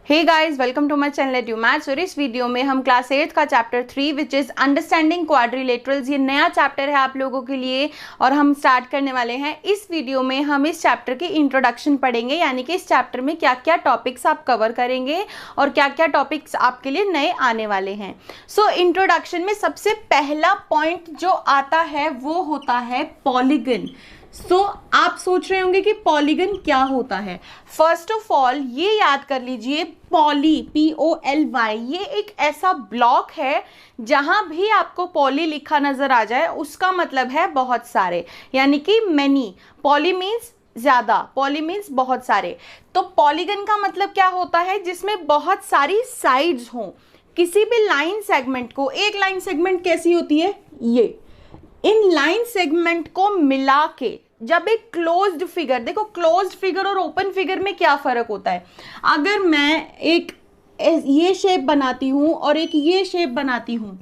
Hey guys, welcome to my channel edu maths. और इस video में हम क्लास 8 का chapter 3 which is understanding quadrilaterals, ये नया चैप्टर है आप लोगों के लिए और हम स्टार्ट करने वाले हैं। इस वीडियो में हम इस चैप्टर की इंट्रोडक्शन पढ़ेंगे, यानी कि इस चैप्टर में क्या क्या टॉपिक्स आप कवर करेंगे और क्या क्या टॉपिक्स आपके लिए नए आने वाले हैं। सो इंट्रोडक्शन में सबसे पहला पॉइंट जो आता है वो होता है पॉलीगन। आप सोच रहे होंगे कि पॉलीगन क्या होता है। फर्स्ट ऑफ ऑल ये याद कर लीजिए, POLY ये एक ऐसा ब्लॉक है जहां भी आपको पॉली लिखा नजर आ जाए उसका मतलब है बहुत सारे, यानी कि मैनी। पॉली मीन्स ज्यादा, पॉली मीन्स बहुत सारे। तो पॉलीगन का मतलब क्या होता है? जिसमें बहुत सारी साइड्स हों। किसी भी लाइन सेगमेंट को, एक लाइन सेगमेंट कैसी होती है, ये इन लाइन सेगमेंट को मिला के जब एक क्लोज्ड फिगर, देखो क्लोज्ड फिगर और ओपन फिगर में क्या फर्क होता है। अगर मैं एक ये शेप बनाती हूं और एक ये शेप बनाती हूं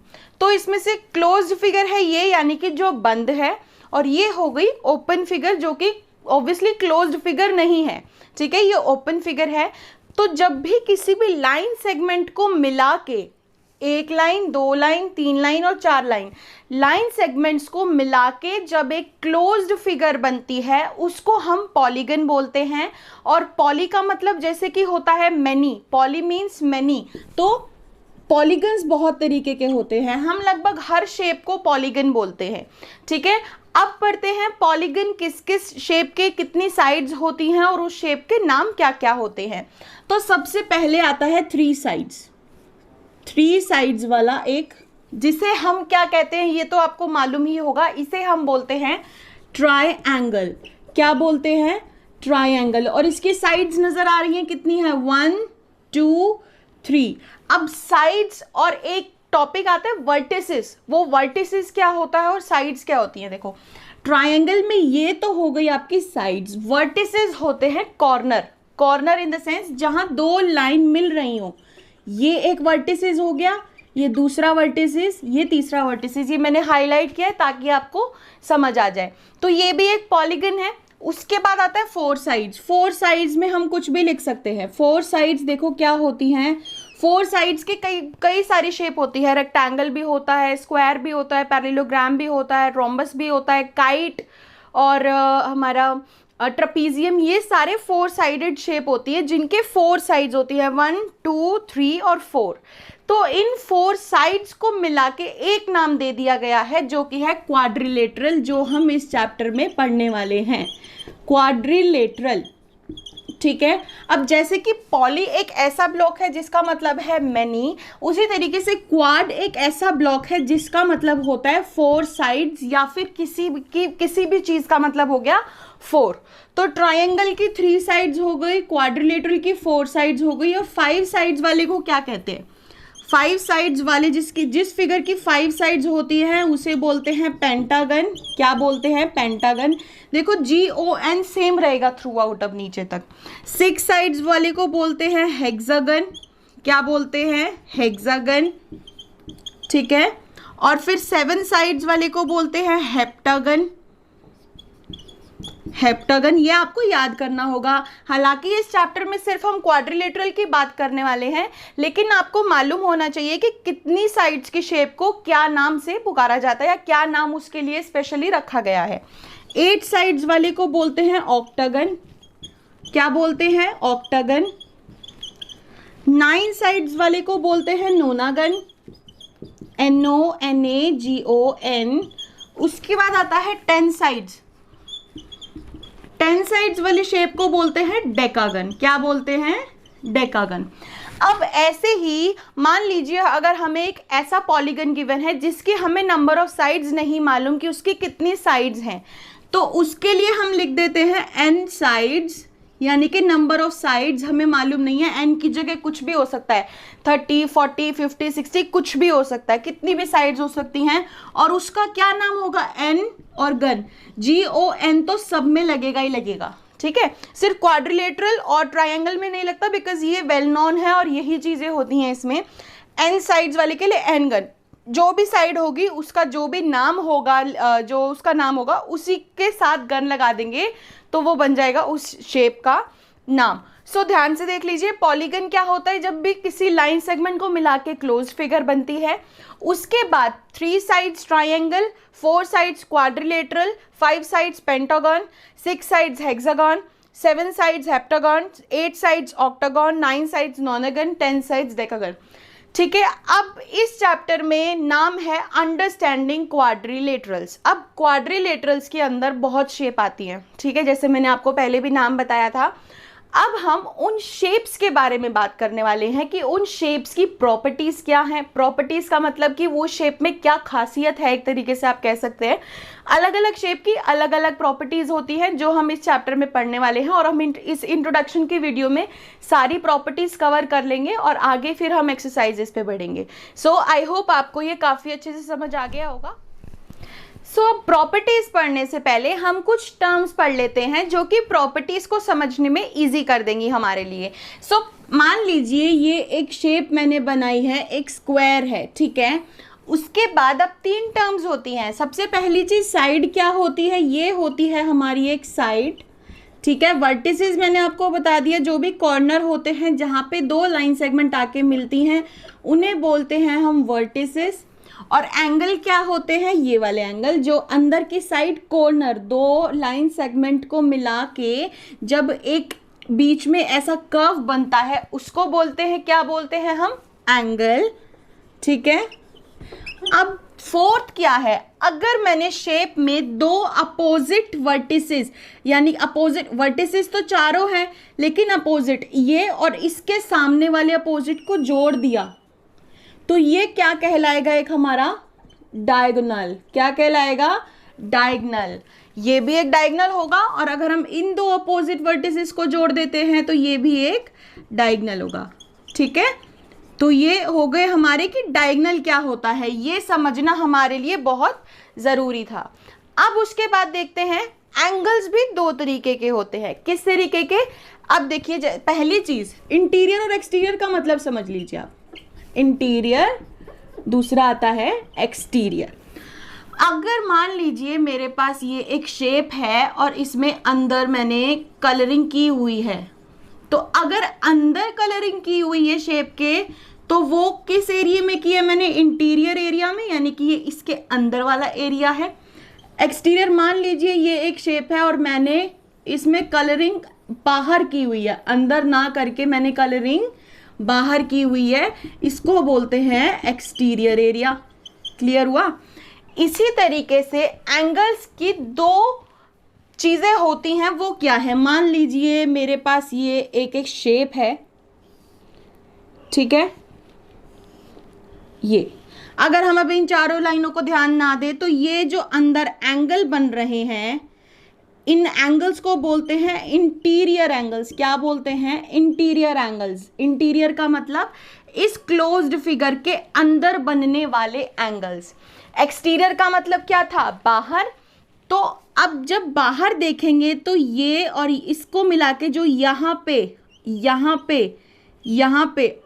तो इसमें से क्लोज्ड फिगर है ये, यानी कि जो बंद है, और ये हो गई ओपन फिगर जो कि ऑब्वियसली क्लोज्ड फिगर नहीं है। ठीक है, ये ओपन फिगर है। तो जब भी किसी भी लाइन सेगमेंट को मिला के, एक लाइन, दो लाइन, तीन लाइन और चार लाइन सेगमेंट्स को मिला के जब एक क्लोज्ड फिगर बनती है उसको हम पॉलीगन बोलते हैं। और पॉली का मतलब जैसे कि होता है मैनी, पॉली मीन्स मैनी। तो पॉलीगन्स बहुत तरीके के होते हैं, हम लगभग हर शेप को पॉलीगन बोलते हैं। ठीक है, अब पढ़ते हैं पॉलीगन किस किस शेप के कितनी साइड्स होती हैं और उस शेप के नाम क्या क्या होते हैं। तो सबसे पहले आता है थ्री साइड्स वाला एक, जिसे हम क्या कहते हैं ये तो आपको मालूम ही होगा, इसे हम बोलते हैं ट्रायंगल। क्या बोलते हैं? ट्रायंगल। और इसकी साइड्स नजर आ रही हैं, कितनी है? 1 2 3। अब साइड्स और एक टॉपिक आता है वर्टिसेस। वो वर्टिसेस क्या होता है और साइड्स क्या होती हैं। देखो ट्रायंगल में ये तो हो गई आपकी साइड्स, वर्टिसेस होते हैं कॉर्नर इन द सेंस जहां दो लाइन मिल रही हो। ये एक वर्टिसेस हो गया, ये दूसरा वर्टिसेस, ये तीसरा वर्टिसेस। ये मैंने हाईलाइट किया है ताकि आपको समझ आ जाए। तो ये भी एक पॉलीगन है। उसके बाद आता है फोर साइड्स में हम कुछ भी लिख सकते हैं। फोर साइड्स देखो क्या होती हैं। फोर साइड्स के कई सारी शेप होती है। रेक्टेंगल भी होता है, स्क्वायर भी होता है, पैरेललोग्राम भी होता है, रोम्बस भी होता है, काइट और हमारा ट्रपीजियम। ये सारे फोर साइडेड शेप होती है जिनके फोर साइड्स होती है, 1 2 3 और 4। तो इन फोर साइड्स को मिला के एक नाम दे दिया गया है जो कि है क्वाड्रिलेटरल, जो हम इस चैप्टर में पढ़ने वाले हैं, क्वाड्रिलेटरल। ठीक है, अब जैसे कि पॉली एक ऐसा ब्लॉक है जिसका मतलब है मैनी, उसी तरीके से क्वाड एक ऐसा ब्लॉक है जिसका मतलब होता है फोर साइड्स, या फिर किसी भी चीज का मतलब हो गया फोर। तो ट्रायंगल की थ्री साइड्स हो गई, क्वाड्रिलेटरल की फोर साइड्स हो गई। और फाइव साइड्स वाले को क्या कहते हैं? फाइव साइड्स वाले जिस फिगर की फाइव साइड्स होती हैं उसे बोलते हैं पेंटागन। क्या बोलते हैं? पेंटागन। देखो GON सेम रहेगा थ्रू आउट अब नीचे तक। सिक्स साइड्स वाले को बोलते हैं हेक्सागन। क्या बोलते हैं? हेक्सागन। ठीक है, और फिर सेवन साइड्स वाले को बोलते हैं हेप्टागन। ये आपको याद करना होगा। हालांकि इस चैप्टर में सिर्फ हम क्वाड्रिलेटरल की बात करने वाले हैं, लेकिन आपको मालूम होना चाहिए कि कितनी साइड्स की शेप को क्या नाम से पुकारा जाता है या क्या नाम उसके लिए स्पेशली रखा गया है। 8 साइड्स वाले को बोलते हैं ऑक्टागन। क्या बोलते हैं? ऑक्टागन। 9 साइड्स वाले को बोलते हैं नोनागन, NONAGON। उसके बाद आता है 10 साइड्स वाली शेप को बोलते हैं डेकागन। क्या बोलते हैं? डेकागन। अब ऐसे ही मान लीजिए अगर हमें एक ऐसा पॉलीगन गिवन है जिसकी हमें नंबर ऑफ साइड्स नहीं मालूम कि उसकी कितनी साइड्स हैं, तो उसके लिए हम लिख देते हैं n साइड्स, यानी कि नंबर ऑफ साइड्स हमें मालूम नहीं है। n की जगह कुछ भी हो सकता है, 30 40 50 60 कुछ भी हो सकता है, कितनी भी साइड्स हो सकती हैं। और उसका क्या नाम होगा? n और गन, GON तो सब में लगेगा ही लगेगा। ठीक है, सिर्फ क्वाड्रिलेटरल और ट्रायंगल में नहीं लगता, बिकॉज ये वेल नोन है और यही चीजें होती हैं इसमें। n साइड्स वाले के लिए n गन, जो भी साइड होगी उसका जो भी नाम होगा, जो उसका नाम होगा उसी के साथ गन लगा देंगे तो वो बन जाएगा उस शेप का नाम। सो ध्यान से देख लीजिए, पॉलीगन क्या होता है, जब भी किसी लाइन सेगमेंट को मिला के क्लोज फिगर बनती है। उसके बाद 3 sides triangle, 4 sides quadrilateral, 5 sides pentagon, 6 sides hexagon, 7 sides heptagon, 8 sides octagon, 9 sides नोनागन, 10 sides decagon. ठीक है, अब इस चैप्टर में नाम है अंडरस्टैंडिंग क्वाड्रिलेटरल्स। अब क्वाड्रिलेटरल्स के अंदर बहुत शेप आती हैं, ठीक है, जैसे मैंने आपको पहले भी नाम बताया था। अब हम उन शेप्स के बारे में बात करने वाले हैं कि उन शेप्स की प्रॉपर्टीज क्या हैं। प्रॉपर्टीज का मतलब कि वो शेप में क्या खासियत है, एक तरीके से आप कह सकते हैं। अलग अलग शेप की अलग अलग प्रॉपर्टीज होती हैं जो हम इस चैप्टर में पढ़ने वाले हैं, और हम इस इंट्रोडक्शन की वीडियो में सारी प्रॉपर्टीज कवर कर लेंगे और आगे फिर हम एक्सरसाइजेस पे बढ़ेंगे। सो आई होप आपको ये काफ़ी अच्छे से समझ आ गया होगा। सो प्रॉपर्टीज पढ़ने से पहले हम कुछ टर्म्स पढ़ लेते हैं जो कि प्रॉपर्टीज को समझने में इजी कर देंगी हमारे लिए। सो मान लीजिए ये एक शेप मैंने बनाई है, एक स्क्वायर है, ठीक है। उसके बाद अब 3 टर्म्स होती हैं। सबसे पहली चीज साइड क्या होती है, ये होती है हमारी एक साइड, ठीक है। वर्टिसेस मैंने आपको बता दिया, जो भी कॉर्नर होते हैं जहाँ पे 2 लाइन सेगमेंट आके मिलती हैं उन्हें बोलते हैं हम वर्टिसेस। और एंगल क्या होते हैं, ये वाले एंगल जो अंदर की साइड कॉर्नर 2 लाइन सेगमेंट को मिला के जब एक बीच में ऐसा कर्व बनता है उसको बोलते हैं, क्या बोलते हैं हम, एंगल, ठीक है। अब फोर्थ क्या है, अगर मैंने शेप में 2 अपोजिट वर्टिसेस, यानी अपोजिट वर्टिसेस तो चारों हैं लेकिन अपोजिट, ये और इसके सामने वाले अपोजिट को जोड़ दिया तो ये क्या कहलाएगा, एक हमारा डायगोनल। क्या कहलाएगा, डायगोनल। ये भी एक डायगोनल होगा, और अगर हम इन 2 अपोजिट वर्टिसेस को जोड़ देते हैं तो ये भी एक डायगोनल होगा, ठीक है। तो ये हो गए हमारे कि डायगोनल क्या होता है, ये समझना हमारे लिए बहुत ज़रूरी था। अब उसके बाद देखते हैं एंगल्स भी 2 तरीके के होते हैं। किस तरीके के, अब देखिए पहली चीज़ इंटीरियर और एक्सटीरियर का मतलब समझ लीजिए आप। इंटीरियर, दूसरा आता है एक्सटीरियर। अगर मान लीजिए मेरे पास ये एक शेप है और इसमें अंदर मैंने कलरिंग की हुई है, तो अगर अंदर कलरिंग की हुई है शेप के, तो वो किस एरिया में की है मैंने, इंटीरियर एरिया में, यानी कि ये इसके अंदर वाला एरिया है। एक्सटीरियर, मान लीजिए ये एक शेप है और मैंने इसमें कलरिंग बाहर की हुई है, अंदर ना करके मैंने कलरिंग बाहर की हुई है, इसको बोलते हैं एक्सटीरियर एरिया। क्लियर हुआ। इसी तरीके से एंगल्स की 2 चीज़ें होती हैं, वो क्या है, मान लीजिए मेरे पास ये एक शेप है, ठीक है। ये अगर हम अब इन चारों लाइनों को ध्यान ना दें तो ये जो अंदर एंगल बन रहे हैं, इन एंगल्स को बोलते हैं इंटीरियर एंगल्स। क्या बोलते हैं, इंटीरियर एंगल्स। इंटीरियर का मतलब इस क्लोज्ड फिगर के अंदर बनने वाले एंगल्स। एक्सटीरियर का मतलब क्या था, बाहर। तो अब जब बाहर देखेंगे तो ये और इसको मिला के जो यहाँ पे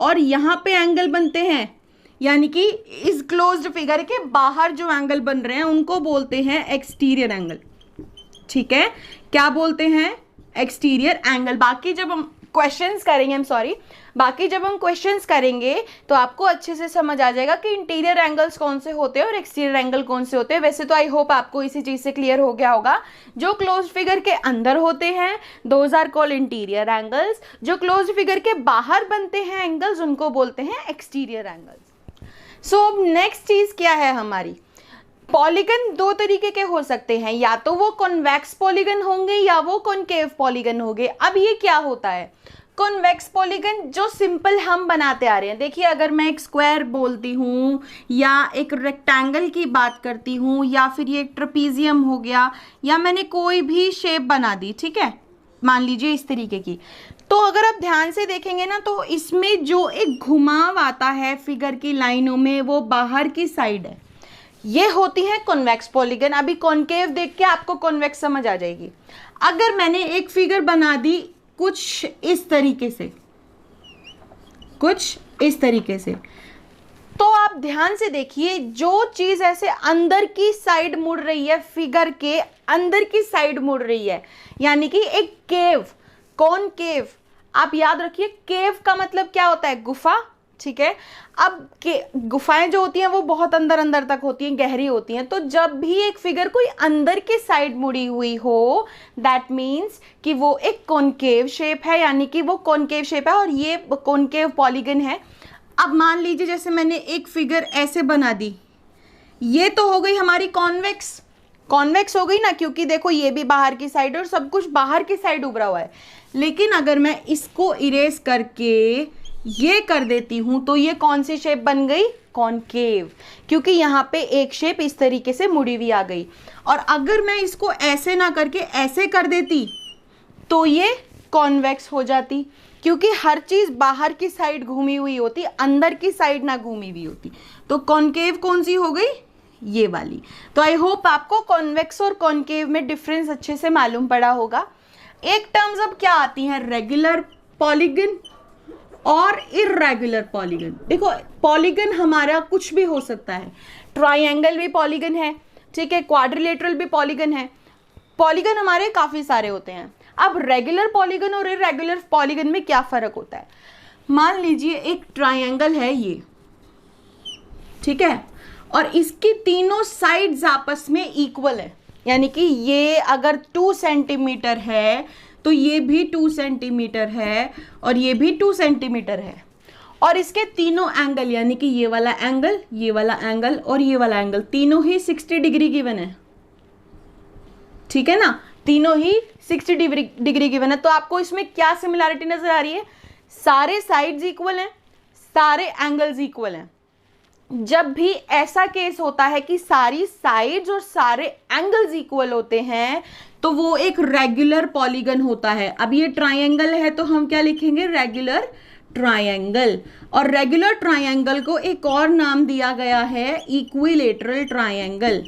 और यहाँ पे एंगल बनते हैं, यानी कि इस क्लोज्ड फिगर के बाहर जो एंगल बन रहे हैं उनको बोलते हैं एक्सटीरियर एंगल, ठीक है। क्या बोलते हैं, एक्सटीरियर एंगल। बाकी जब हम क्वेश्चंस करेंगे तो आपको अच्छे से समझ आ जाएगा कि इंटीरियर एंगल्स कौन से होते हैं और एक्सटीरियर एंगल कौन से होते हैं। वैसे तो आई होप आपको इसी चीज़ से क्लियर हो गया होगा। जो क्लोज फिगर के अंदर होते हैं those are called interior angles, जो क्लोज फिगर के बाहर बनते हैं एंगल्स उनको बोलते हैं एक्सटीरियर एंगल्स। सो नेक्स्ट चीज़ क्या है हमारी, पॉलीगन 2 तरीके के हो सकते हैं, या तो वो कॉन्वेक्स पॉलीगन होंगे या वो कॉनकेव पॉलीगन होंगे। अब ये क्या होता है, कॉन्वेक्स पॉलीगन जो सिंपल हम बनाते आ रहे हैं। देखिए अगर मैं एक स्क्वायर बोलती हूँ या एक रेक्टेंगल की बात करती हूँ या फिर ये एक ट्रेपीजियम हो गया, या मैंने कोई भी शेप बना दी, ठीक है, मान लीजिए इस तरीके की, तो अगर आप ध्यान से देखेंगे ना तो इसमें जो एक घुमाव आता है फिगर की लाइनों में वो बाहर की साइड है, ये होती है कॉन्वेक्स पॉलीगन। अभी कॉनकेव देख के आपको कॉन्वेक्स समझ आ जाएगी। अगर मैंने एक फिगर बना दी कुछ इस तरीके से, तो आप ध्यान से देखिए, जो चीज़ ऐसे अंदर की साइड मुड़ रही है, फिगर के अंदर की साइड मुड़ रही है, यानी कि एक केव, कॉनकेव, आप याद रखिए केव का मतलब क्या होता है, गुफा, ठीक है। अब गुफाएं जो होती हैं वो बहुत अंदर अंदर तक होती हैं, गहरी होती हैं, तो जब भी एक फिगर कोई अंदर की साइड मुड़ी हुई हो दैट मीन्स कि वो एक कॉनकेव शेप है, यानी कि वो कॉनकेव शेप है और ये कॉनकेव पॉलीगन है। अब मान लीजिए जैसे मैंने एक फिगर ऐसे बना दी, ये तो हो गई हमारी कॉन्वेक्स, कॉन्वेक्स हो गई ना, क्योंकि देखो ये भी बाहर की साइड और सब कुछ बाहर की साइड उभरा हुआ है। लेकिन अगर मैं इसको इरेज करके ये कर देती हूं तो ये कौन सी शेप बन गई, कॉनकेव, क्योंकि यहाँ पे एक शेप इस तरीके से मुड़ी हुई आ गई। और अगर मैं इसको ऐसे ना करके ऐसे कर देती तो ये कॉन्वेक्स हो जाती, क्योंकि हर चीज बाहर की साइड घूमी हुई होती, अंदर की साइड ना घूमी हुई होती। तो कॉनकेव कौन सी हो गई, ये वाली। तो आई होप आपको कॉन्वेक्स और कॉनकेव में डिफरेंस अच्छे से मालूम पड़ा होगा। एक टर्म्स अब क्या आती हैं, रेगुलर पॉलीगन और इर्रेगुलर पॉलीगन। देखो पॉलीगन हमारा कुछ भी हो सकता है, ट्राइंगल भी पॉलीगन है, ठीक है, क्वाड्रिलेटरल भी पॉलीगन है, पॉलीगन हमारे काफी सारे होते हैं। अब रेगुलर पॉलीगन और इर्रेगुलर पॉलीगन में क्या फर्क होता है, मान लीजिए एक ट्राइंगल है ये, ठीक है, और इसकी तीनों साइड्स आपस में इक्वल है, यानी कि ये अगर 2 सेंटीमीटर है तो ये भी 2 सेंटीमीटर है और ये भी 2 सेंटीमीटर है, और इसके तीनों एंगल यानी कि ये वाला एंगल, ये वाला एंगल और ये वाला एंगल तीनों ही 60 डिग्री गिवन है, ठीक है ना, तीनों ही 60 डिग्री गिवन है। तो आपको इसमें क्या सिमिलैरिटी नजर आ रही है, सारे साइड्स इक्वल हैं, सारे एंगल्स इक्वल हैं। जब भी ऐसा केस होता है कि सारी साइड्स और सारे एंगल्स इक्वल होते हैं तो वो एक रेगुलर पॉलीगन होता है। अब ये ट्राइंगल है तो हम क्या लिखेंगे, रेगुलर ट्राइंगल। और रेगुलर ट्राइंगल को एक और नाम दिया गया है, इक्विलेटरल ट्राइंगल।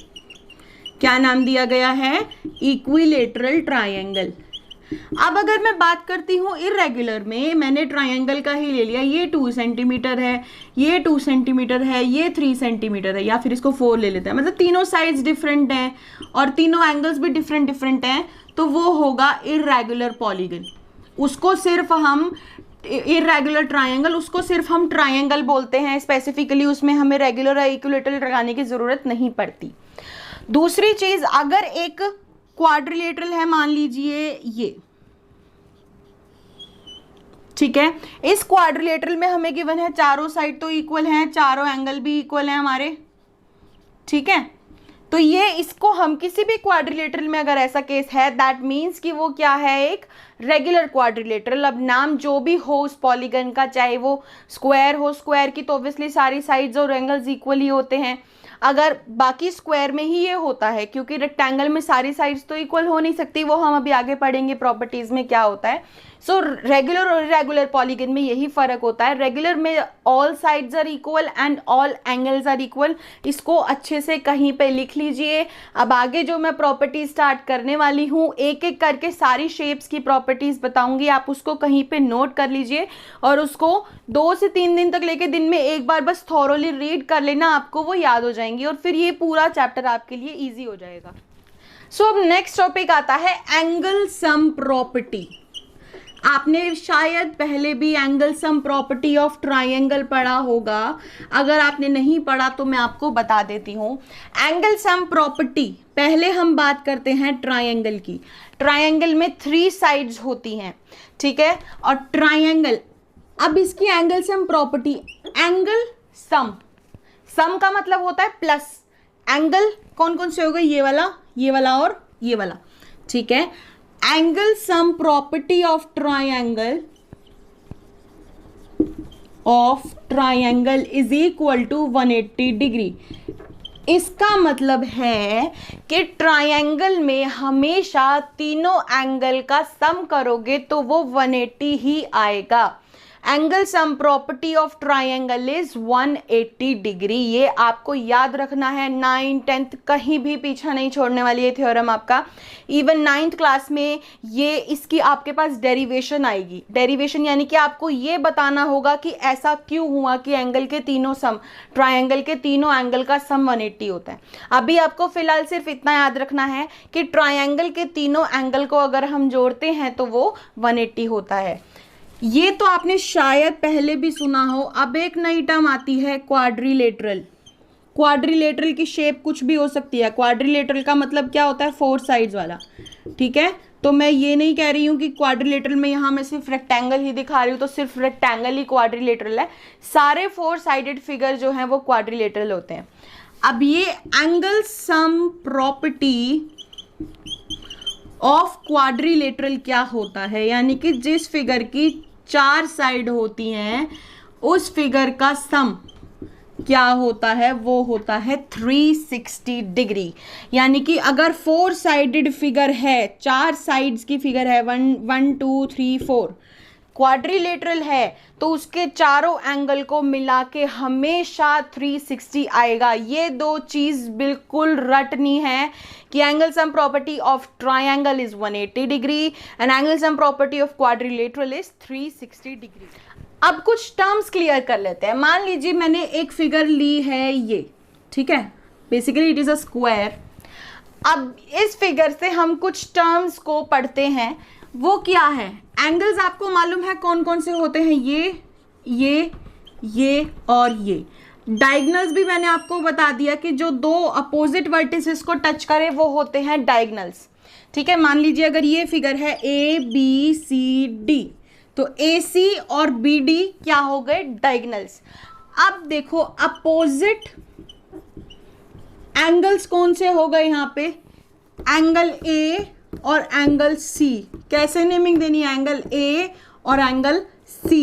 क्या नाम दिया गया है, इक्विलेटरल ट्राइंगल। अब अगर मैं बात करती हूँ इर्रेगुलर में, मैंने ट्राइंगल का ही ले लिया, ये 2 सेंटीमीटर है, ये 2 सेंटीमीटर है, ये 3 सेंटीमीटर है, या फिर इसको 4 ले लेते हैं, मतलब तीनों साइड्स डिफरेंट हैं और तीनों एंगल्स भी डिफरेंट डिफरेंट हैं, तो वो होगा इर्रेगुलर पॉलीगन। उसको सिर्फ हम इर्रेगुलर ट्राइंगल, उसको सिर्फ हम ट्राइंगल बोलते हैं स्पेसिफिकली, उसमें हमें रेगुलर या इक्विलेटरल लगाने की जरूरत नहीं पड़ती। दूसरी चीज, अगर एक क्वाड्रिलेटरल है, मान लीजिए ये, ठीक है, इस क्वाड्रिलेटरल में हमें गिवन है चारों साइड तो इक्वल हैं, चारों एंगल भी इक्वल हैं हमारे, ठीक है, तो ये इसको हम किसी भी क्वाड्रिलेटरल में अगर ऐसा केस है दैट मीन्स कि वो क्या है, एक रेगुलर क्वाड्रिलेटरल। अब नाम जो भी हो उस पॉलीगन का, चाहे वो स्क्वायर हो, स्क्वायर की तो ऑब्वियसली सारी साइड्स और एंगल्स इक्वल ही होते हैं, अगर बाकी स्क्वायर में ही ये होता है, क्योंकि रेक्टेंगल में सारी साइड्स तो इक्वल हो नहीं सकती, वो हम अभी आगे पढ़ेंगे प्रॉपर्टीज में क्या होता है। सो रेगुलर और इरेगुलर पॉलीगन में यही फर्क होता है, रेगुलर में all sides are equal and all angles are equal. इसको अच्छे से कहीं पे लिख लीजिए। अब आगे जो मैं प्रॉपर्टी स्टार्ट करने वाली हूँ, एक एक करके सारी शेप्स की प्रॉपर्टीज बताऊंगी, आप उसको कहीं पे नोट कर लीजिए और उसको 2 से 3 दिन तक लेके दिन में एक बार बस थॉरोली रीड कर लेना, आपको वो याद हो जाएंगी और फिर ये पूरा चैप्टर आपके लिए ईजी हो जाएगा। सो अब नेक्स्ट टॉपिक आता है एंगल सम प्रॉपर्टी। आपने शायद पहले भी angle sum property of triangle पढ़ा होगा, अगर आपने नहीं पढ़ा तो मैं आपको बता देती हूँ। एंगल सम प्रॉपर्टी, पहले हम बात करते हैं ट्राइंगल की। ट्राइंगल में 3 साइड्स होती हैं, ठीक है, और ट्राइंगल, अब इसकी angle sum property, angle sum, sum का मतलब होता है प्लस, एंगल कौन कौन से हो गए, ये वाला और ये वाला, ठीक है। Angle sum property of triangle is equal to 180 degree. इसका मतलब है कि ट्राइंगल में हमेशा तीनों एंगल का सम करोगे तो वो 180 ही आएगा। Angle sum property of triangle is 180 degree. ये आपको याद रखना है, 9, 10th कहीं भी पीछा नहीं छोड़ने वाली है थ्योरम आपका। इवन 9th क्लास में ये इसकी आपके पास डेरिवेशन आएगी। डेरिवेशन यानी कि आपको ये बताना होगा कि ऐसा क्यों हुआ कि एंगल के तीनों सम, ट्राइंगल के तीनों एंगल का सम 180 होता है। अभी आपको फिलहाल सिर्फ इतना याद रखना है कि ट्राइंगल के तीनों एंगल को अगर हम जोड़ते हैं तो वो 180 होता है। ये तो आपने शायद पहले भी सुना हो। अब एक नई टर्म आती है क्वाड्रिलेटरल। क्वाड्रिलेटरल की शेप कुछ भी हो सकती है। क्वाड्रिलेटरल का मतलब क्या होता है? 4 साइड्स वाला, ठीक है। तो मैं ये नहीं कह रही हूँ कि क्वाड्रिलेटरल में यहाँ मैं सिर्फ रेक्टेंगल ही दिखा रही हूँ तो सिर्फ रेक्टेंगल ही क्वाड्रिलेटरल है। सारे 4 साइडेड फिगर जो हैं वो क्वाड्रिलेटरल होते हैं। अब ये angle sum property of quadrilateral क्या होता है, यानी कि जिस फिगर की 4 साइड होती हैं उस फिगर का सम क्या होता है? वो होता है 360 डिग्री। यानी कि अगर 4 साइडेड फिगर है, 4 साइड्स की फिगर है, 1 2 3 4, क्वाड्रिलेटरल है तो उसके चारों एंगल को मिला के हमेशा 360 आएगा। ये दो चीज बिल्कुल रटनी है कि angle sum property of triangle is 180 degree and angle sum property of quadrilateral is 360 degree. अब कुछ टर्म्स क्लियर कर लेते हैं। मान लीजिए मैंने एक फिगर ली है ये, ठीक है, basically it is a square. अब इस फिगर से हम कुछ टर्म्स को पढ़ते हैं। वो क्या है? एंगल्स आपको मालूम है कौन कौन से होते हैं? ये और ये। डायगनल्स भी मैंने आपको बता दिया कि जो दो अपोजिट वर्टिसेस को टच करे वो होते हैं डायगनल्स, ठीक है। मान लीजिए अगर ये फिगर है ABCD तो AC और BD क्या हो गए? डायगनल्स। अब देखो अपोजिट एंगल्स कौन से हो गए यहाँ पे? एंगल A और एंगल C। कैसे नेमिंग देनी है? एंगल A और एंगल C,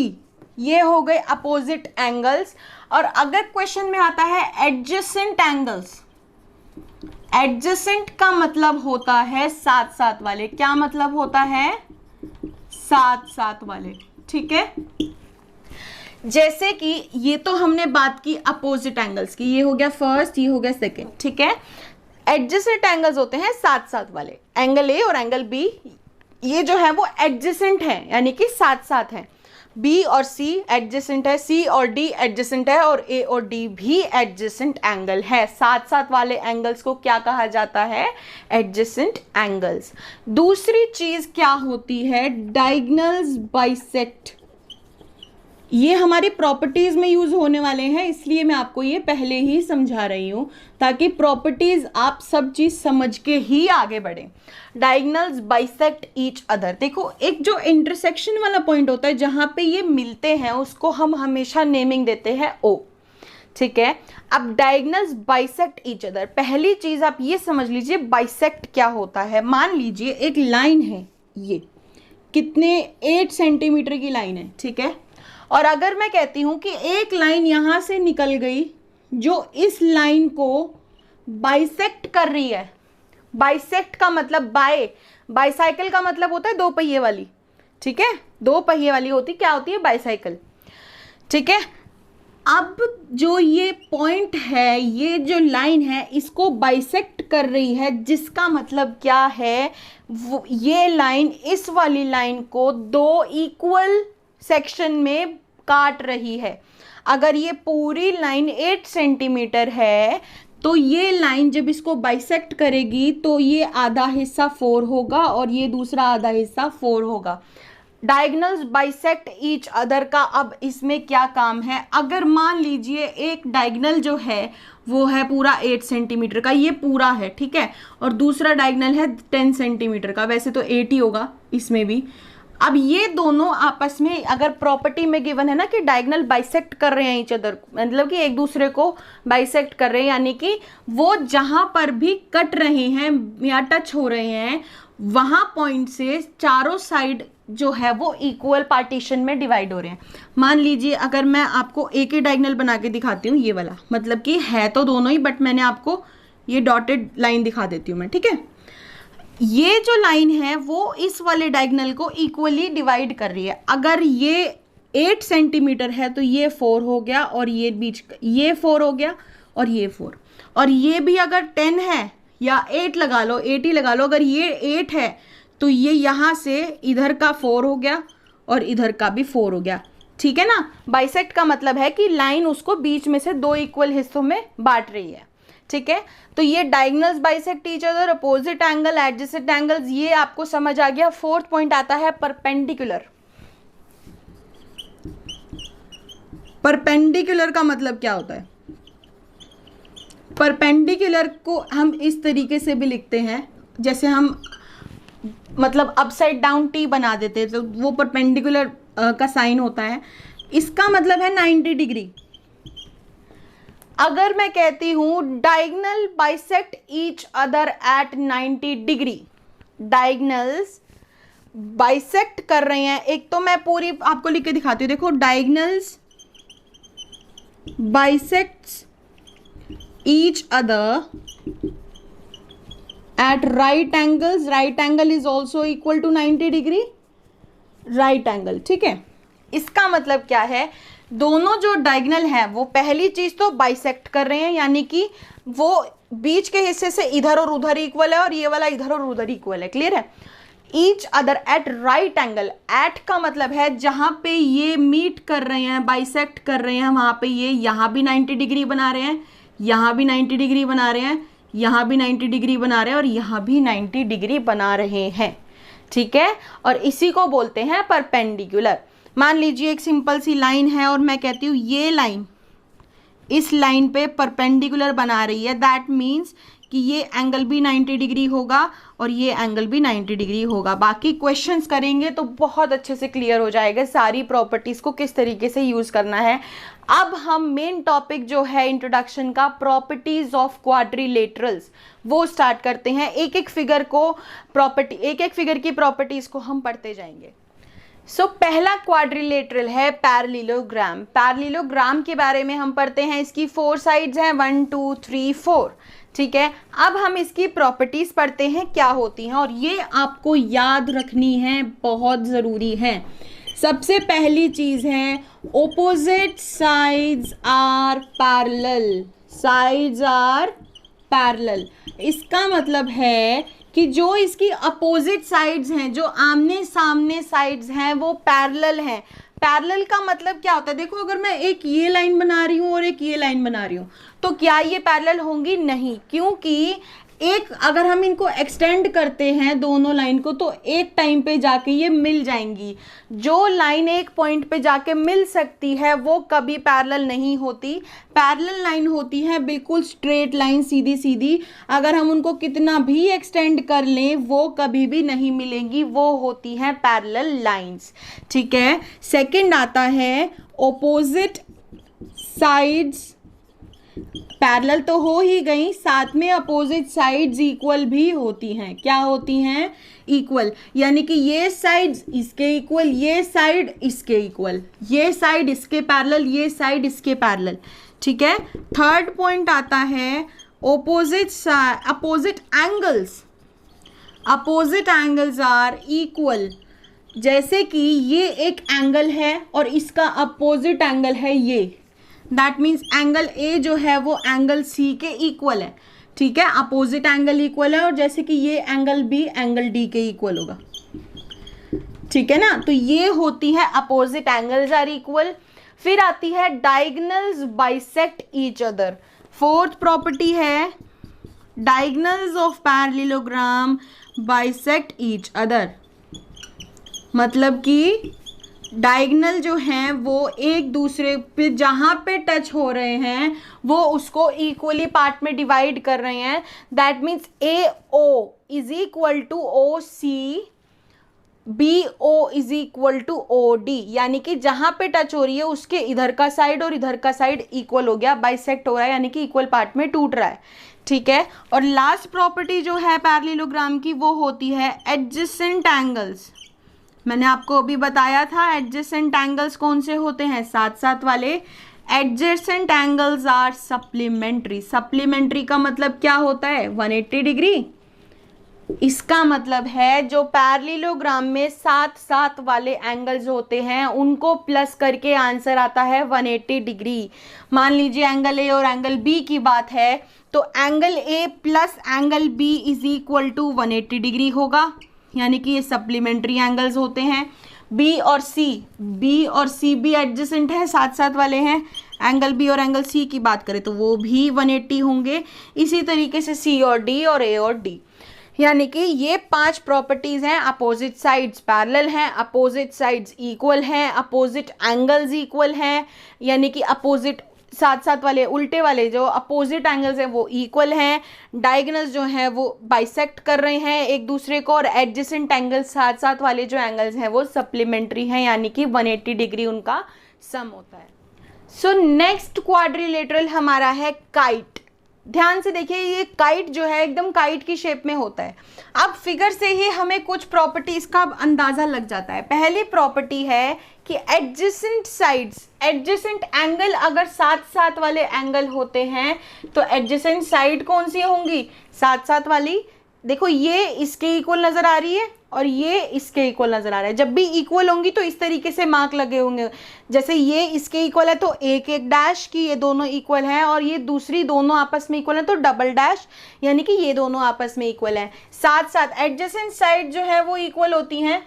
ये हो गए अपोजिट एंगल्स। और अगर क्वेश्चन में आता है एडजेसेंट एंगल्स, एडजेसेंट का मतलब होता है साथ साथ वाले। क्या मतलब होता है? साथ साथ वाले, ठीक है। जैसे कि ये तो हमने बात की अपोजिट एंगल्स की, ये हो गया फर्स्ट, ये हो गया सेकंड, ठीक है। एडजेसेंट एंगल्स होते हैं साथ साथ वाले। एंगल A और एंगल B ये जो है वो एडजेसेंट है, यानी कि साथ साथ है। B और C एडजेसेंट है, C और D एडजेसेंट है और A और D भी एडजेसेंट एंगल है। साथ साथ वाले एंगल्स को क्या कहा जाता है? Adjacent angles. दूसरी चीज क्या होती है? Diagonals bisect. ये हमारी प्रॉपर्टीज में यूज होने वाले हैं, इसलिए मैं आपको ये पहले ही समझा रही हूं ताकि प्रॉपर्टीज आप सब चीज समझ के ही आगे बढ़े। Diagonals bisect each other. देखो एक जो इंटरसेक्शन वाला पॉइंट होता है जहां पे ये मिलते हैं उसको हम हमेशा नेमिंग देते हैं O, ठीक है। अब डायगनल्स बाइसेक्ट ईच अदर, पहली चीज आप ये समझ लीजिए बाइसेक्ट क्या होता है। मान लीजिए एक लाइन है, ये कितने 8 सेंटीमीटर की लाइन है, ठीक है। और अगर मैं कहती हूं कि एक लाइन यहां से निकल गई जो इस लाइन को बाइसेक्ट कर रही है। बाइसेक्ट का मतलब बाईसाइकिल का मतलब होता है 2 पहिए वाली, ठीक है। 2 पहिए वाली होती क्या होती है? बाईसाइकिल, ठीक है। अब जो ये पॉइंट है, ये जो लाइन है इसको बाइसेक्ट कर रही है, जिसका मतलब क्या है? ये लाइन इस वाली लाइन को 2 इक्वल सेक्शन में काट रही है। अगर ये पूरी लाइन 8 सेंटीमीटर है तो ये लाइन जब इसको बाइसेक्ट करेगी तो ये आधा हिस्सा 4 होगा और ये दूसरा आधा हिस्सा 4 होगा। डायगनल्स बाइसेक्ट ईच अदर का अब इसमें क्या काम है? अगर मान लीजिए एक डायगनल जो है वो है पूरा 8 सेंटीमीटर का, ये पूरा है, ठीक है, और दूसरा डायगनल है 10 सेंटीमीटर का, वैसे तो 8 ही होगा इसमें भी। अब ये दोनों आपस में अगर प्रॉपर्टी में गिवन है ना कि डायगनल बाइसेक्ट कर रहे हैं ईच अदर, मतलब कि एक दूसरे को बाइसेक्ट कर रहे हैं, यानी कि वो जहां पर भी कट रहे हैं या टच हो रहे हैं वहां पॉइंट से चारों साइड जो है वो इक्वल पार्टीशन में डिवाइड हो रहे हैं। मान लीजिए अगर मैं आपको एक ही डायगनल बना के दिखाती हूँ, ये वाला, मतलब कि है तो दोनों ही बट मैंने आपको ये डॉटेड लाइन दिखा देती हूँ मैं, ठीक है। ये जो लाइन है वो इस वाले डायगनल को इक्वली डिवाइड कर रही है। अगर ये 8 सेंटीमीटर है तो ये 4 हो गया, और ये बीच ये 4 हो गया, और ये 4, और ये भी अगर 10 है या 8 लगा लो, 8 ही लगा लो, अगर ये 8 है तो ये यहाँ से इधर का 4 हो गया और इधर का भी 4 हो गया, ठीक है ना। बाइसेक्ट का मतलब है कि लाइन उसको बीच में से 2 इक्वल हिस्सों में बांट रही है, ठीक है। तो ये diagonals bisect each other, opposite angle, adjacent angles, ये आपको समझ आ गया। फोर्थ पॉइंट आता है परपेंडिकुलर। परपेंडिकुलर का मतलब क्या होता है? परपेंडिकुलर को हम इस तरीके से भी लिखते हैं, जैसे हम मतलब अपसाइड डाउन टी बना देते हैं तो वो परपेंडिकुलर का साइन होता है। इसका मतलब है 90 डिग्री। अगर मैं कहती हूं diagonal bisect each other eight 90 degree, diagonals bisect कर रहे हैं, एक तो मैं पूरी आपको लिख के दिखाती हूँ, देखो, diagonals bisects each other at right angles, right angle is also equal to 90 degree, right angle, ठीक है। इसका मतलब क्या है, दोनों जो डायगोनल है वो पहली चीज तो बाइसेक्ट कर रहे हैं, यानी कि वो बीच के हिस्से से इधर और उधर इक्वल है और ये वाला इधर और उधर इक्वल है, क्लियर है। Each other at right angle, at का मतलब है जहां पे ये मीट कर रहे हैं, बाइसेक्ट कर रहे हैं, वहां पे ये यहाँ भी 90 डिग्री बना रहे हैं, यहाँ भी 90 डिग्री बना रहे हैं, यहाँ भी 90 डिग्री बना रहे हैं और यहाँ भी 90 डिग्री बना रहे हैं, ठीक है। और इसी को बोलते हैं परपेंडिकुलर। मान लीजिए एक सिंपल सी लाइन है और मैं कहती हूँ ये लाइन इस लाइन पे परपेंडिकुलर बना रही है, दैट मीन्स कि ये एंगल भी 90 डिग्री होगा और ये एंगल भी 90 डिग्री होगा। बाकी क्वेश्चंस करेंगे तो बहुत अच्छे से क्लियर हो जाएगा सारी प्रॉपर्टीज़ को किस तरीके से यूज़ करना है। अब हम मेन टॉपिक जो है इंट्रोडक्शन का, प्रॉपर्टीज ऑफ क्वाड्रिलेटरल्स, वो स्टार्ट करते हैं। एक एक फिगर की प्रॉपर्टीज को हम पढ़ते जाएंगे। पहला क्वाड्रिलेटरल है पैरेललोग्राम। पैरेललोग्राम के बारे में हम पढ़ते हैं, इसकी 4 साइड्स हैं, 1 2 3 4, ठीक है। अब हम इसकी प्रॉपर्टीज पढ़ते हैं क्या होती हैं, और ये आपको याद रखनी है, बहुत ज़रूरी है। सबसे पहली चीज़ है opposite sides are parallel, sides are parallel. इसका मतलब है कि जो इसकी अपोजिट साइड्स हैं, जो आमने सामने साइड्स हैं, वो पैरेलल हैं। पैरेलल का मतलब क्या होता है, देखो, अगर मैं एक ये लाइन बना रही हूँ और एक ये लाइन बना रही हूँ तो क्या ये पैरेलल होंगी? नहीं, क्योंकि एक अगर हम इनको एक्सटेंड करते हैं दोनों लाइन को तो एक टाइम पे जाके ये मिल जाएंगी। जो लाइन एक पॉइंट पे जाके मिल सकती है वो कभी पैरेलल नहीं होती। पैरेलल लाइन होती है बिल्कुल स्ट्रेट लाइन, सीधी सीधी, अगर हम उनको कितना भी एक्सटेंड कर लें वो कभी भी नहीं मिलेंगी, वो होती हैं पैरेलल लाइंस, ठीक है। सेकंड आता है ऑपोजिट साइड्स। पैरेलल तो हो ही गई, साथ में अपोजिट साइड्स इक्वल भी होती हैं। क्या होती हैं? इक्वल, यानी कि ये साइड्स इसके इक्वल, ये साइड इसके इक्वल, ये साइड इसके पैरेलल, ये साइड इसके पैरेलल, ठीक है। थर्ड पॉइंट आता है opposite angles. Opposite angles are equal, जैसे कि ये एक एंगल है और इसका अपोजिट एंगल है ये, दैट मीन्स एंगल ए जो है वो एंगल सी के इक्वल है, ठीक है। अपोजिट एंगल इक्वल है, और जैसे कि ये एंगल बी एंगल डी के इक्वल होगा, ठीक है ना। तो ये होती है अपोजिट एंगल्स आर इक्वल। फिर आती है diagonals bisect each other. Fourth property है diagonals of parallelogram bisect each other, मतलब कि डायगोनल जो हैं वो एक दूसरे पे जहाँ पे टच हो रहे हैं वो उसको इक्वली पार्ट में डिवाइड कर रहे हैं। That means A O is equal to O C, B O is equal to O D, यानी कि जहाँ पे टच हो रही है उसके इधर का साइड और इधर का साइड इक्वल हो गया, बाइसेक्ट हो रहा है, यानी कि इक्वल पार्ट में टूट रहा है, ठीक है। और लास्ट प्रॉपर्टी जो है पैरेललोग्राम की वो होती है एडजेसेंट एंगल्स। मैंने आपको अभी बताया था एडजेसेंट एंगल्स कौन से होते हैं, साथ साथ वाले। Adjacent angles are supplementary. Supplementary का मतलब क्या होता है? 180 डिग्री इसका मतलब है जो पैरेललोग्राम में साथ साथ वाले एंगल्स होते हैं उनको प्लस करके आंसर आता है 180 डिग्री। मान लीजिए एंगल ए और एंगल बी की बात है, तो angle A plus angle B is equal to 180 degree होगा, यानी कि ये सप्लीमेंट्री एंगल्स होते हैं। बी और सी भी एडजेसेंट है, साथ साथ वाले हैं। एंगल बी और एंगल सी की बात करें तो वो भी 180 होंगे। इसी तरीके से सी और डी और ए और डी, यानी कि ये 5 प्रॉपर्टीज हैं। अपोजिट साइड्स पैरेलल हैं, अपोजिट साइड्स इक्वल हैं, अपोजिट एंगल्स इक्वल हैं, यानी कि अपोजिट साथ साथ वाले उल्टे वाले जो अपोजिट एंगल्स हैं वो इक्वल हैं, डायगोनल्स जो हैं वो बाइसेक्ट कर रहे हैं एक दूसरे को, और एडजेसेंट एंगल्स साथ साथ वाले जो एंगल्स हैं वो सप्लीमेंट्री हैं, यानी कि 180 डिग्री उनका सम होता है। सो नेक्स्ट क्वाड्रिलेटरल हमारा है काइट। ध्यान से देखिए, ये काइट जो है एकदम काइट की शेप में होता है। अब फिगर से ही हमें कुछ प्रॉपर्टीज का अंदाजा लग जाता है। पहली प्रॉपर्टी है कि एडजेसेंट साइड्स, एडजेसेंट एंगल अगर साथ साथ वाले एंगल होते हैं तो एडजेसेंट साइड कौन सी होंगी? साथ साथ वाली। देखो ये इसके इक्वल नजर आ रही है और ये इसके इक्वल नजर आ रहा है। जब भी इक्वल होंगी तो इस तरीके से मार्क लगे होंगे, जैसे ये इसके इक्वल है तो एक एक डैश की ये दोनों इक्वल हैं, और ये दूसरी दोनों आपस में इक्वल है तो डबल डैश, यानी कि ये दोनों आपस में इक्वल हैं। साथ साथ एडजेसेंट साइड जो है वो इक्वल होती हैं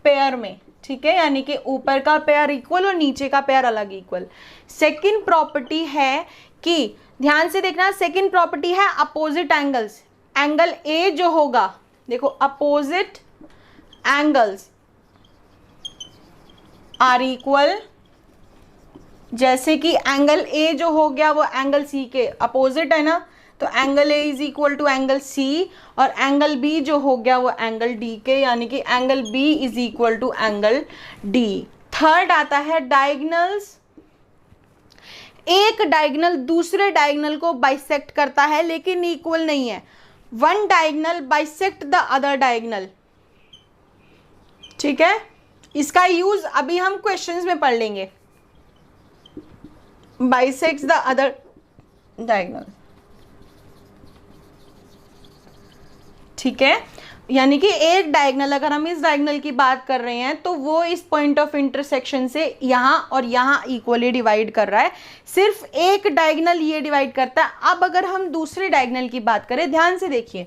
पेयर में, ठीक है, यानी कि ऊपर का पेयर इक्वल और नीचे का पेयर अलग इक्वल। सेकेंड प्रॉपर्टी है कि ध्यान से देखना, सेकेंड प्रॉपर्टी है अपोजिट एंगल्स। एंगल ए जो होगा, देखो अपोजिट एंगल्स आर इक्वल, जैसे कि एंगल ए जो हो गया वो एंगल सी के अपोजिट है ना, तो angle A is equal to angle C, और एंगल बी जो हो गया वो एंगल डी के, यानी कि angle B is equal to angle D. Third आता है डायगोनल्स। एक डायगोनल दूसरे डायगोनल को बाइसेक्ट करता है लेकिन इक्वल नहीं है। One diagonal bisect the other diagonal, ठीक है। इसका यूज अभी हम क्वेश्चंस में पढ़ लेंगे। बाइसेक्ट्स द अदर डायगोनल, ठीक है, यानी कि एक डायगोनल, अगर हम इस डायगोनल की बात कर रहे हैं तो वो इस पॉइंट ऑफ इंटरसेक्शन से यहाँ और यहाँ इक्वली डिवाइड कर रहा है। सिर्फ एक डायगोनल ये डिवाइड करता है। अब अगर हम दूसरे डायगोनल की बात करें, ध्यान से देखिए,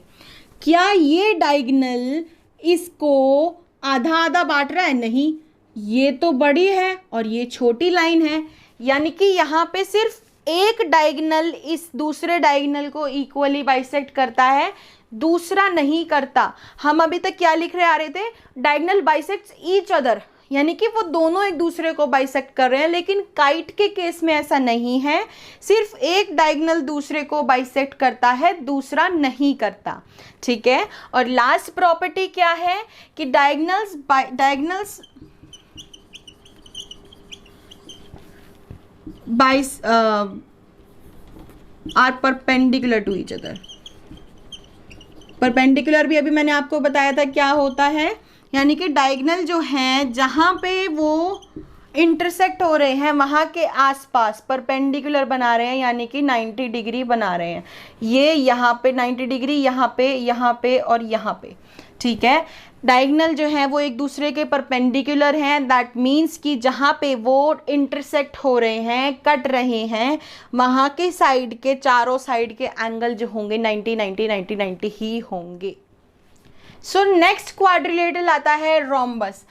क्या ये डायगोनल इसको आधा आधा बांट रहा है? नहीं, ये तो बड़ी है और ये छोटी लाइन है, यानी कि यहाँ पे सिर्फ एक डायगोनल इस दूसरे डायगोनल को इक्वली बाइसेक्ट करता है, दूसरा नहीं करता। हम अभी तक क्या लिख रहे आ रहे थे? डायगोनल बाइसेक्ट्स ईच अदर, यानी कि वो दोनों एक दूसरे को बाइसेक्ट कर रहे हैं, लेकिन काइट के केस में ऐसा नहीं है। सिर्फ एक डायगोनल दूसरे को बाइसेक्ट करता है, दूसरा नहीं करता, ठीक है। और लास्ट प्रॉपर्टी क्या है कि diagonals are perpendicular to each other. Perpendicular भी अभी मैंने आपको बताया था क्या होता है, यानी कि डायगोनल जो हैं जहाँ पे वो इंटरसेक्ट हो रहे हैं वहाँ के आसपास परपेंडिकुलर बना रहे हैं, यानी कि 90 डिग्री बना रहे हैं। ये यहाँ पे 90 डिग्री, यहाँ पे और यहाँ पे, ठीक है। डायगोनल जो है वो एक दूसरे के परपेंडिकुलर हैं, दैट मीन्स कि जहाँ पे वो इंटरसेक्ट हो रहे हैं, कट रहे हैं, वहाँ के साइड के चारों साइड के एंगल जो होंगे 90 90 90 90 ही होंगे। सो नेक्स्ट क्वाड्रिलेटरल आता है रोम्बस।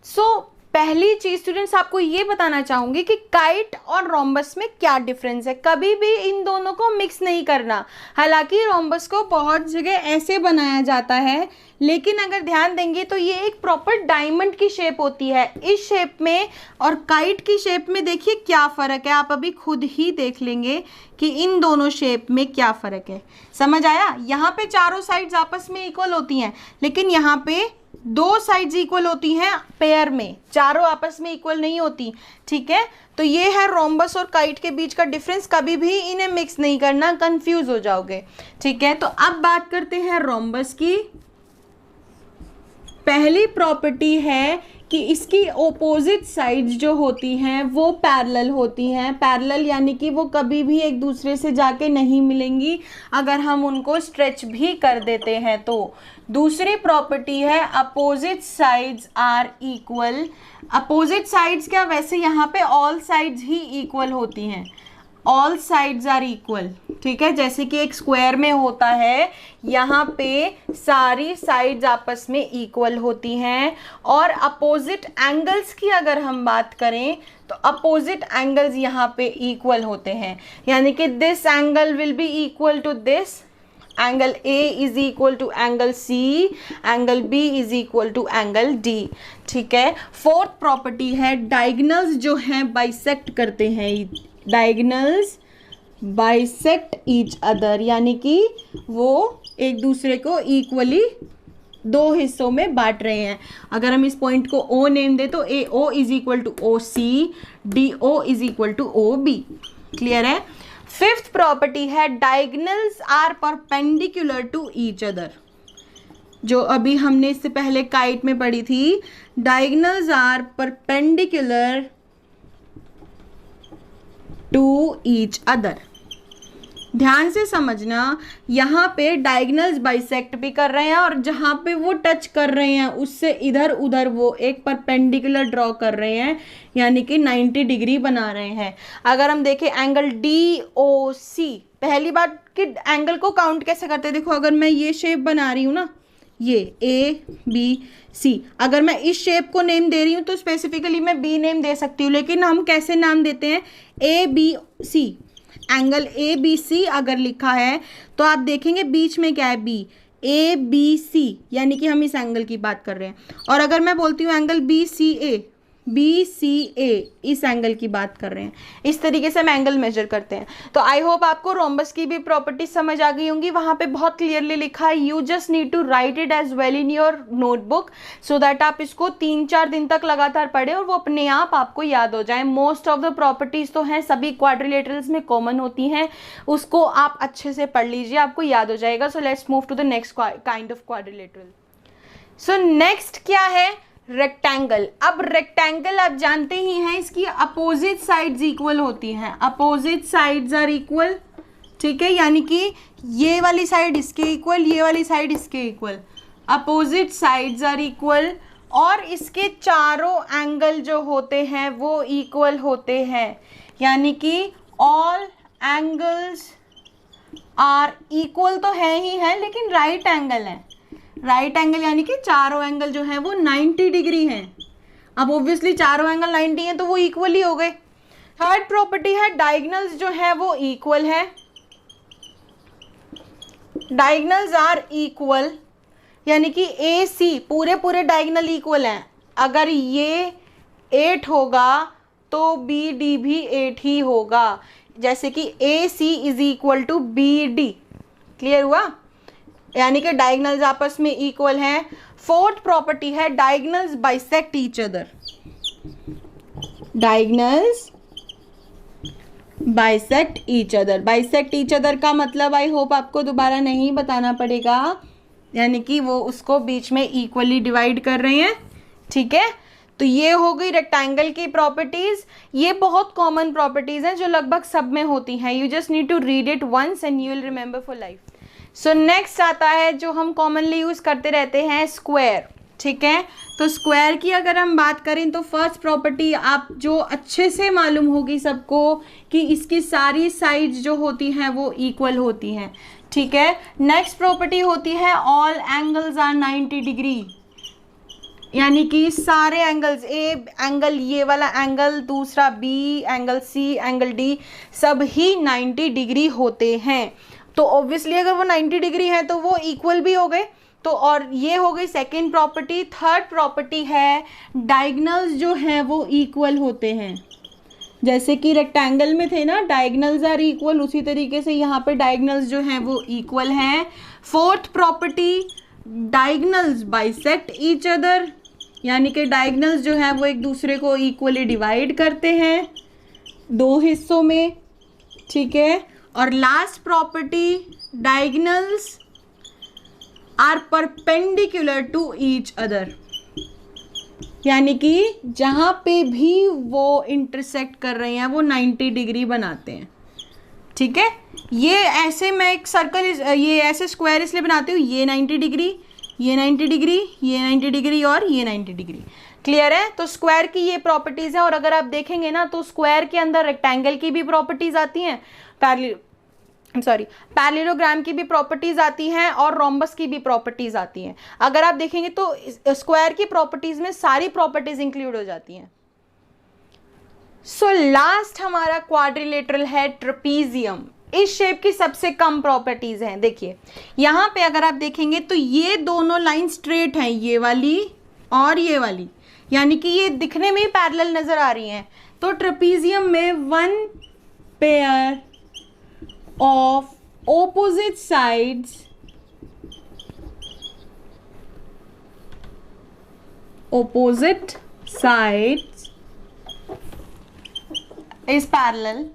सो पहली चीज स्टूडेंट्स आपको ये बताना चाहूंगी कि काइट और रोम्बस में क्या डिफरेंस है। कभी भी इन दोनों को मिक्स नहीं करना। हालांकि रोम्बस को बहुत जगह ऐसे बनाया जाता है, लेकिन अगर ध्यान देंगे तो ये एक प्रॉपर डायमंड की शेप होती है इस शेप में, और काइट की शेप में देखिए क्या फ़र्क है। आप अभी खुद ही देख लेंगे कि इन दोनों शेप में क्या फ़र्क है। समझ आया? यहाँ पे चारों साइड्स आपस में इक्वल होती हैं, लेकिन यहाँ पे दो साइड्स इक्वल होती हैं पेयर में, चारों आपस में इक्वल नहीं होती, ठीक है। तो ये है रोम्बस और काइट के बीच का डिफरेंस। कभी भी इन्हें मिक्स नहीं करना, कंफ्यूज हो जाओगे, ठीक है। तो अब बात करते हैं रोम्बस की। पहली प्रॉपर्टी है कि इसकी ओपोजिट साइड्स जो होती हैं वो पैरेलल होती हैं। पैरेलल यानी कि वो कभी भी एक दूसरे से जाके नहीं मिलेंगी अगर हम उनको स्ट्रेच भी कर देते हैं तो। दूसरी प्रॉपर्टी है opposite sides are equal. Opposite sides क्या, वैसे यहाँ पे ऑल साइड्स ही इक्वल होती हैं, ऑल साइड्स आर इक्वल, ठीक है। जैसे कि एक स्क्वायर में होता है, यहाँ पे सारी साइड्स आपस में इक्वल होती हैं। और अपोजिट एंगल्स की अगर हम बात करें तो अपोजिट एंगल्स यहाँ पे इक्वल होते हैं, यानी कि this angle will be equal to this, angle A is equal to angle C, angle B is equal to angle D, ठीक है। फोर्थ प्रॉपर्टी है डायगोनल्स जो हैं बाइसेक्ट करते हैं, डायगोनल्स बाइसेक्ट ईच अदर, यानी कि वो एक दूसरे को इक्वली दो हिस्सों में बांट रहे हैं। अगर हम इस पॉइंट को ओ नेम दे तो A O is equal to O C, D O is equal to O B, clear है। फिफ्थ प्रॉपर्टी है diagonals are perpendicular to each other, जो अभी हमने इससे पहले काइट में पढ़ी थी, diagonals are perpendicular to each other. ध्यान से समझना, यहाँ पे डायगोनल्स बाइसेक्ट भी कर रहे हैं और जहाँ पे वो टच कर रहे हैं उससे इधर उधर वो एक परपेंडिकुलर ड्रॉ कर रहे हैं, यानी कि 90 डिग्री बना रहे हैं। अगर हम देखें एंगल डी ओ सी, पहली बात कि एंगल को काउंट कैसे करते हैं, देखो अगर मैं ये शेप बना रही हूँ ना, ये ए बी सी, अगर मैं इस शेप को नेम दे रही हूँ तो स्पेसिफिकली मैं बी नेम दे सकती हूँ, लेकिन हम कैसे नाम देते हैं, A B C. Angle A B C अगर लिखा है तो आप देखेंगे बीच में क्या है, बी, ए बी सी, यानी कि हम इस एंगल की बात कर रहे हैं। और अगर मैं बोलती हूँ एंगल बी सी ए, बी सी ए, इस एंगल की बात कर रहे हैं। इस तरीके से हम एंगल मेजर करते हैं। तो आई होप आपको रोम्बस की भी प्रॉपर्टी समझ आ गई होंगी। वहाँ पे बहुत क्लियरली लिखा है, you just need to write it as well in your notebook so that आप इसको 3-4 दिन तक लगातार पढ़े और वो अपने आप आपको याद हो जाए। मोस्ट ऑफ द प्रॉपर्टीज तो हैं, सभी क्वाड्रिलेटरल्स में कॉमन होती हैं, उसको आप अच्छे से पढ़ लीजिए, आपको याद हो जाएगा। So let's move to the next kind of quadrilateral. So next क्या है, रेक्टेंगल। अब रेक्टेंगल आप जानते ही हैं, इसकी अपोजिट साइड्स इक्वल होती हैं, अपोजिट साइड्स आर इक्वल, ठीक है, यानी कि ये वाली साइड इसके इक्वल, ये वाली साइड इसके इक्वल, अपोजिट साइड्स आर इक्वल। और इसके चारों एंगल जो होते हैं वो इक्वल होते हैं, यानी कि ऑल एंगल्स आर इक्वल तो है ही है, लेकिन राइट एंगल है, राइट एंगल यानी कि चारों एंगल जो है वो 90 डिग्री हैं। अब ऑब्वियसली चारों एंगल 90 हैं तो वो इक्वल ही हो गए। थर्ड प्रॉपर्टी है डायगोनल्स जो है वो इक्वल है, डायगोनल्स आर इक्वल, यानी कि ए सी पूरे डायगोनल इक्वल हैं। अगर ये 8 होगा तो बी डी भी 8 ही होगा, जैसे कि A C is equal to B D, clear हुआ, यानी कि डायगोनल्स आपस में इक्वल हैं। फोर्थ प्रॉपर्टी है diagonals bisect each other, diagonals bisect each other. Bisect each other का मतलब आई होप आपको दोबारा नहीं बताना पड़ेगा, यानी कि वो उसको बीच में इक्वली डिवाइड कर रहे हैं, ठीक है। तो ये हो गई रेक्टेंगल की प्रॉपर्टीज। ये बहुत कॉमन प्रॉपर्टीज हैं जो लगभग सब में होती हैं, you just need to read it once and you will remember for life. So next आता है जो हम कॉमनली यूज करते रहते हैं, स्क्वायर, ठीक है। तो स्क्वायर की अगर हम बात करें तो फर्स्ट प्रॉपर्टी आप जो अच्छे से मालूम होगी सबको कि इसकी सारी साइड्स जो होती हैं वो इक्वल होती हैं, ठीक है। नेक्स्ट प्रॉपर्टी होती है ऑल एंगल्स आर 90 डिग्री, यानी कि सारे एंगल्स, ए एंगल, ये वाला एंगल, दूसरा B angle, C angle, D, सब ही 90 डिग्री होते हैं। तो ऑब्वियसली अगर वो 90 डिग्री है तो वो इक्वल भी हो गए। तो और ये हो गई सेकेंड प्रॉपर्टी। थर्ड प्रॉपर्टी है डायगोनल्स जो हैं वो इक्वल होते हैं, जैसे कि रेक्टेंगल में थे ना डायगोनल्स आर इक्वल, उसी तरीके से यहाँ पे डायगोनल्स जो हैं वो इक्वल हैं। Fourth property diagonals bisect each other, यानी कि डायगोनल्स जो है वो एक दूसरे को इक्वली डिवाइड करते हैं दो हिस्सों में, ठीक है। और last property diagonals are perpendicular to each other, यानी कि जहाँ पे भी वो इंटरसेक्ट कर रहे हैं वो 90 डिग्री बनाते हैं। ठीक है, ये ऐसे मैं एक सर्कल, ये ऐसे स्क्वायर इसलिए बनाती हूँ, ये 90 डिग्री, ये 90 डिग्री, ये 90 डिग्री और ये 90 डिग्री। क्लियर है? तो स्क्वायर की ये प्रॉपर्टीज है। और अगर आप देखेंगे ना तो स्क्वायर के अंदर रेक्टेंगल की भी प्रॉपर्टीज आती हैं, पैरेललोग्राम की भी प्रॉपर्टीज आती हैं और रोम्बस की भी प्रॉपर्टीज आती हैं। अगर आप देखेंगे तो स्क्वायर की प्रॉपर्टीज में सारी प्रॉपर्टीज इंक्लूड हो जाती हैं। सो लास्ट हमारा क्वाड्रिलेटरल है ट्रेपीजियम। इस शेप की सबसे कम प्रॉपर्टीज हैं। देखिए यहां पे अगर आप देखेंगे तो ये दोनों लाइन स्ट्रेट हैं, ये वाली और ये वाली, यानी कि ये दिखने में ही पैरेलल नजर आ रही हैं। तो ट्रेपीजियम में one pair of opposite sides is parallel.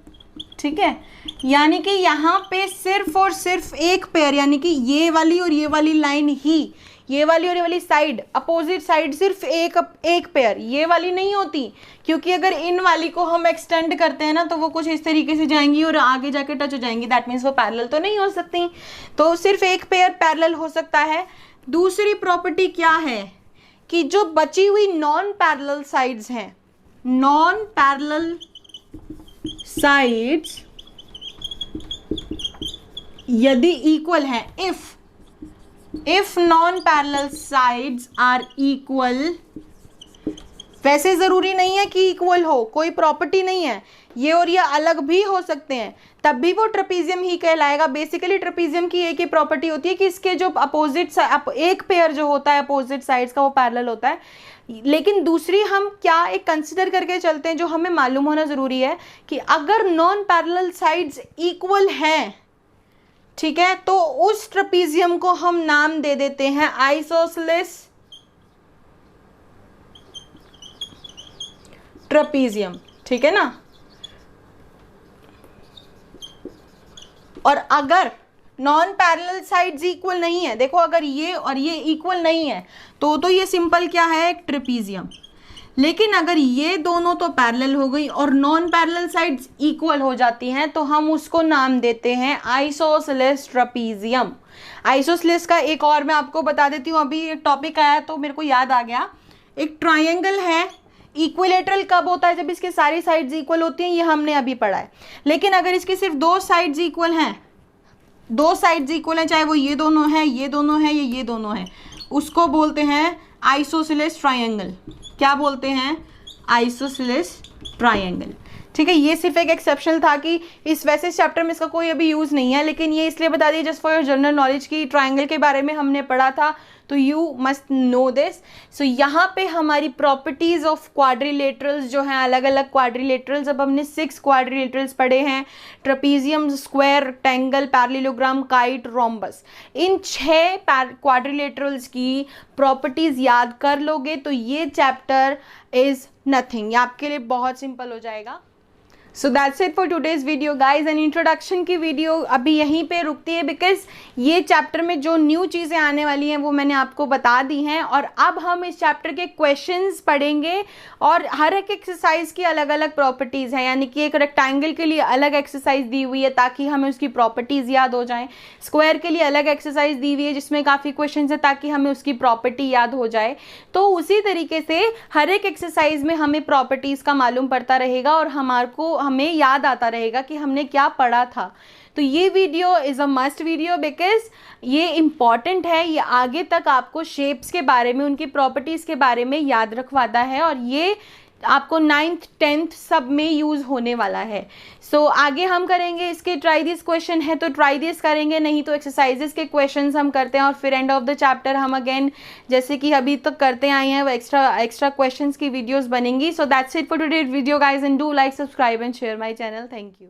ठीक है, यानी कि यहाँ पे सिर्फ और सिर्फ एक पेयर, यानी कि ये वाली और ये वाली लाइन ही, ये वाली और ये वाली साइड, अपोजिट साइड सिर्फ एक पेयर, ये वाली नहीं होती, क्योंकि अगर इन वाली को हम एक्सटेंड करते हैं ना तो वो कुछ इस तरीके से जाएंगी और आगे जाके टच हो जाएंगी, दैट मीन्स वो पैरेलल तो नहीं हो सकती। तो सिर्फ एक पेयर पैरेलल हो सकता है। दूसरी प्रॉपर्टी क्या है कि जो बची हुई नॉन पैरेलल साइड्स हैं, नॉन पैरेलल साइड्स यदि इक्वल है, if non parallel sides are equal, वैसे जरूरी नहीं है कि इक्वल हो, कोई प्रॉपर्टी नहीं है, ये और ये अलग भी हो सकते हैं, तब भी वो ट्रेपीजियम ही कहलाएगा। बेसिकली ट्रेपीजियम की एक ही प्रॉपर्टी होती है कि इसके जो अपोजिट, एक पेयर जो होता है अपोजिट साइड्स का वो पैरेलल होता है। लेकिन दूसरी हम क्या एक कंसिडर करके चलते हैं जो हमें मालूम होना जरूरी है कि अगर नॉन पैरेलल साइड्स इक्वल हैं, ठीक है, तो उस ट्रेपीजियम को हम नाम दे देते हैं आइसोसेलेस ट्रेपीजियम। ठीक है ना। और अगर नॉन पैरेलल साइड्स इक्वल नहीं है, देखो अगर ये और ये इक्वल नहीं है तो ये सिंपल क्या है, एक ट्रेपीजियम। लेकिन अगर ये दोनों तो पैरेलल हो गई और नॉन पैरेलल साइड्स इक्वल हो जाती हैं तो हम उसको नाम देते हैं आइसोसेलेस ट्रेपीजियम। आइसोसेलेस का एक और मैं आपको बता देती हूँ, अभी एक टॉपिक आया तो मेरे को याद आ गया। एक ट्रायंगल है, इक्विलेटरल कब होता है, जब इसकी सारी साइड्स इक्वल होती हैं, ये हमने अभी पढ़ा है। लेकिन अगर इसकी सिर्फ दो साइड्स इक्वल हैं, दो साइड्स इक्वल हैं, चाहे वो ये दोनों हैं, ये दोनों हैं, ये दोनों हैं, उसको बोलते हैं आइसोसेलेस ट्रायंगल। क्या बोलते हैं, आइसोसेलेस ट्रायंगल। ठीक है, ये सिर्फ एक एक्सेप्शनल था कि इस वैसे चैप्टर में इसका कोई अभी यूज नहीं है, लेकिन ये इसलिए बता दिया just for your general knowledge की ट्रायंगल के बारे में हमने पढ़ा था, तो यू मस्ट नो दिस। सो यहाँ पे हमारी प्रॉपर्टीज ऑफ क्वाड्रिलेटरल्स जो हैं, अलग अलग क्वाड्रिलेटरल्स, अब हमने 6 क्वाड्रिलेटरल्स पढ़े हैं, trapezium, square, rectangle, parallelogram, kite, rhombus. इन 6 क्वाड्रिलेटरल्स की प्रॉपर्टीज याद कर लोगे तो ये चैप्टर इज नथिंग, ये आपके लिए बहुत सिंपल हो जाएगा। So that's it for today's video guys. And introduction की वीडियो अभी यहीं पे रुकती है, बिकॉज ये चैप्टर में जो न्यू चीज़ें आने वाली हैं वो मैंने आपको बता दी हैं। और अब हम इस चैप्टर के क्वेश्चंस पढ़ेंगे और हर एक एक्सरसाइज की अलग अलग प्रॉपर्टीज़ हैं, यानी कि एक रेक्टेंगल के लिए अलग एक्सरसाइज दी हुई है ताकि हमें उसकी प्रॉपर्टीज़ याद हो जाएँ, स्क्वायर के लिए अलग एक्सरसाइज दी हुई है जिसमें काफ़ी क्वेश्चन है ताकि हमें उसकी प्रॉपर्टी याद हो जाए। तो उसी तरीके से हर एक एक्सरसाइज में हमें प्रॉपर्टीज़ का मालूम पड़ता रहेगा और हमें याद आता रहेगा कि हमने क्या पढ़ा था। तो ये video is a must video because ये इम्पॉर्टेंट है, ये आगे तक आपको शेप्स के बारे में, उनकी प्रॉपर्टीज़ के बारे में याद रखवाता है और ये आपको 9th 10th सब में यूज़ होने वाला है। सो आगे हम करेंगे इसके ट्राई दिस क्वेश्चन है तो ट्राई दिस करेंगे, नहीं तो एक्सरसाइजेस के क्वेश्चंस हम करते हैं और फिर एंड ऑफ द चैप्टर हम अगेन जैसे कि अभी तक करते आए हैं वो एक्स्ट्रा क्वेश्चंस की वीडियोस बनेंगी। So that's it for today video guys, and do like, subscribe and share my channel. Thank you.